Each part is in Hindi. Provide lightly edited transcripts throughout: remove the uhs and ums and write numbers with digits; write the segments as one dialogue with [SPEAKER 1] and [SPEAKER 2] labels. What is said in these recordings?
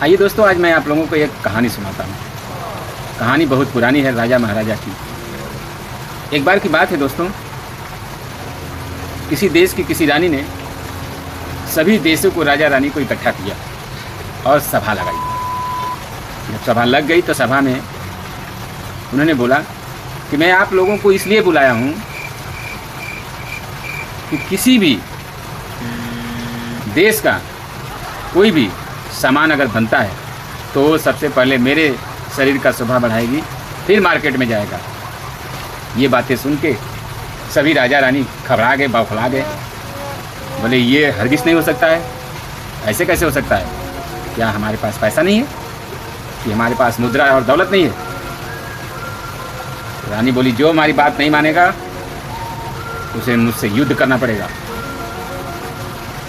[SPEAKER 1] आइए दोस्तों, आज मैं आप लोगों को एक कहानी सुनाता हूँ। कहानी बहुत पुरानी है, राजा महाराजा की। एक बार की बात है दोस्तों, किसी देश की किसी रानी ने सभी देशों को, राजा रानी को इकट्ठा किया और सभा लगाई। जब सभा लग गई तो सभा में उन्होंने बोला कि मैं आप लोगों को इसलिए बुलाया हूँ कि किसी भी देश का कोई भी सामान अगर बनता है तो वो सबसे पहले मेरे शरीर का शोभा बढ़ाएगी, फिर मार्केट में जाएगा। ये बातें सुन के सभी राजा रानी घबरा गए, बौखला गए। बोले ये हरगिज़ नहीं हो सकता है, ऐसे कैसे हो सकता है? क्या हमारे पास पैसा नहीं है कि हमारे पास मुद्रा और दौलत नहीं है? रानी बोली जो हमारी बात नहीं मानेगा उसे मुझसे युद्ध करना पड़ेगा।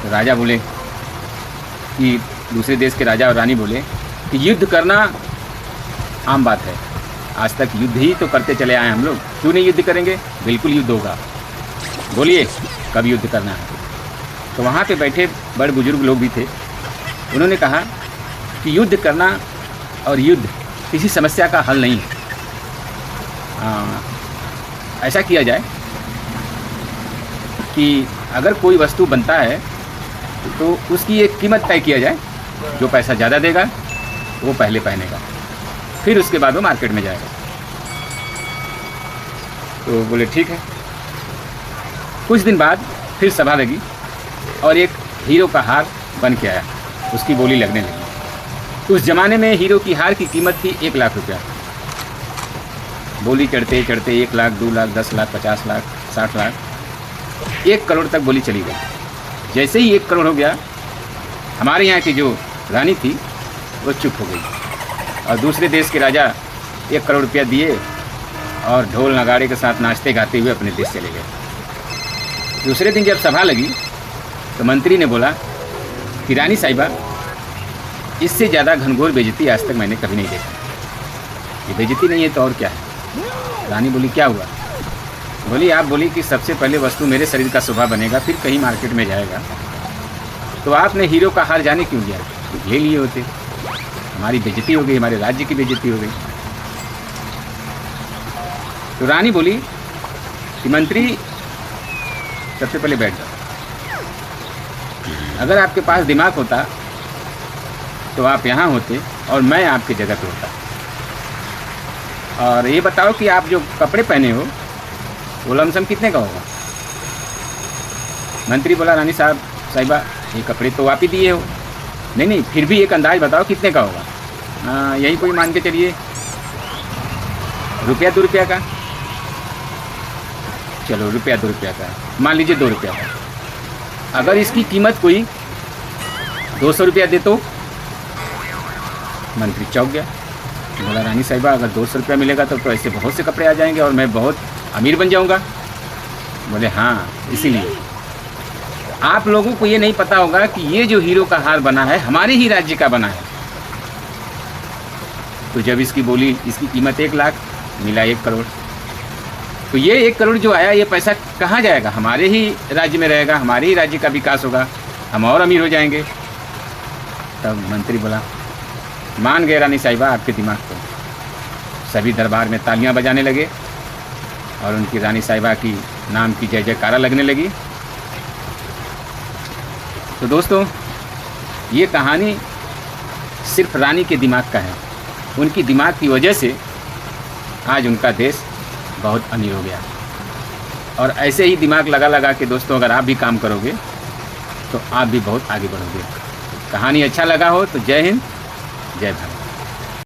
[SPEAKER 1] तो राजा बोले कि दूसरे देश के राजा और रानी बोले कि युद्ध करना आम बात है, आज तक युद्ध ही तो करते चले आए हम लोग, क्यों नहीं युद्ध करेंगे? बिल्कुल युद्ध होगा, बोलिए कब युद्ध करना है? तो वहाँ पे बैठे बड़े बुजुर्ग लोग भी थे, उन्होंने कहा कि युद्ध करना और युद्ध किसी समस्या का हल नहीं है। ऐसा किया जाए कि अगर कोई वस्तु बनता है तो उसकी एक कीमत तय किया जाए, जो पैसा ज़्यादा देगा वो पहले पहनेगा, फिर उसके बाद वो मार्केट में जाएगा। तो बोले ठीक है। कुछ दिन बाद फिर सभा लगी और एक हीरो का हार बन के आया, उसकी बोली लगने लगी। उस ज़माने में हीरो की हार की कीमत थी 1 लाख रुपया। बोली चढ़ते चढ़ते 1 लाख, 2 लाख, 10 लाख, 50 लाख, 60 लाख, 1 करोड़ तक बोली चली गई। जैसे ही 1 करोड़ हो गया, हमारे यहाँ की जो रानी थी वो चुप हो गई और दूसरे देश के राजा 1 करोड़ रुपया दिए और ढोल नगाड़े के साथ नाचते गाते हुए अपने देश चले गए। दूसरे दिन जब सभा लगी तो मंत्री ने बोला कि रानी साहिबा, इससे ज़्यादा घनघोर बेइज्जती आज तक मैंने कभी नहीं देखा। ये बेइज्जती नहीं है तो और क्या है? रानी बोली क्या हुआ? बोली आप बोली कि सबसे पहले वस्तु मेरे शरीर का शोभा बनेगा, फिर कहीं मार्केट में जाएगा, तो आपने हीरो का हार जाने क्यों दिया? ले लिए होते, हमारी बेइज्जती हो गई, हमारे राज्य की बेइज्जती हो गई। तो रानी बोली कि मंत्री सबसे पहले बैठ जाओ, अगर आपके पास दिमाग होता तो आप यहाँ होते और मैं आपकी जगह पे होता। और ये बताओ कि आप जो कपड़े पहने हो वो लमसम कितने का होगा? मंत्री बोला रानी साहिबा ये कपड़े तो आप ही दिए हो। नहीं, फिर भी एक अंदाज बताओ कितने का होगा? यही कोई मान के चलिए रुपया 2 रुपया का। चलो रुपया 2 रुपया का मान लीजिए, 2 रुपया का। अगर इसकी कीमत कोई 200 रुपया दे तो? मंत्री चौंक गया, बोला रानी साहिबा अगर 200 रुपया मिलेगा तो ऐसे बहुत से कपड़े आ जाएंगे और मैं बहुत अमीर बन जाऊंगा। बोले हाँ, इसीलिए आप लोगों को ये नहीं पता होगा कि ये जो हीरो का हार बना है हमारे ही राज्य का बना है। तो जब इसकी बोली, इसकी कीमत 1 लाख, मिला 1 करोड़, तो ये 1 करोड़ जो आया ये पैसा कहाँ जाएगा? हमारे ही राज्य में रहेगा, हमारे ही राज्य का विकास होगा, हम और अमीर हो जाएंगे। तब मंत्री बोला मान गए रानी साहिबा आपके दिमाग को। सभी दरबार में तालियां बजाने लगे और उनकी रानी साहिबा की नाम की जय जयकारा लगने लगी। तो दोस्तों, ये कहानी सिर्फ रानी के दिमाग का है। उनकी दिमाग की वजह से आज उनका देश बहुत अमीर हो गया। और ऐसे ही दिमाग लगा लगा के दोस्तों अगर आप भी काम करोगे तो आप भी बहुत आगे बढ़ोगे। कहानी अच्छा लगा हो तो जय हिंद, जय भारत।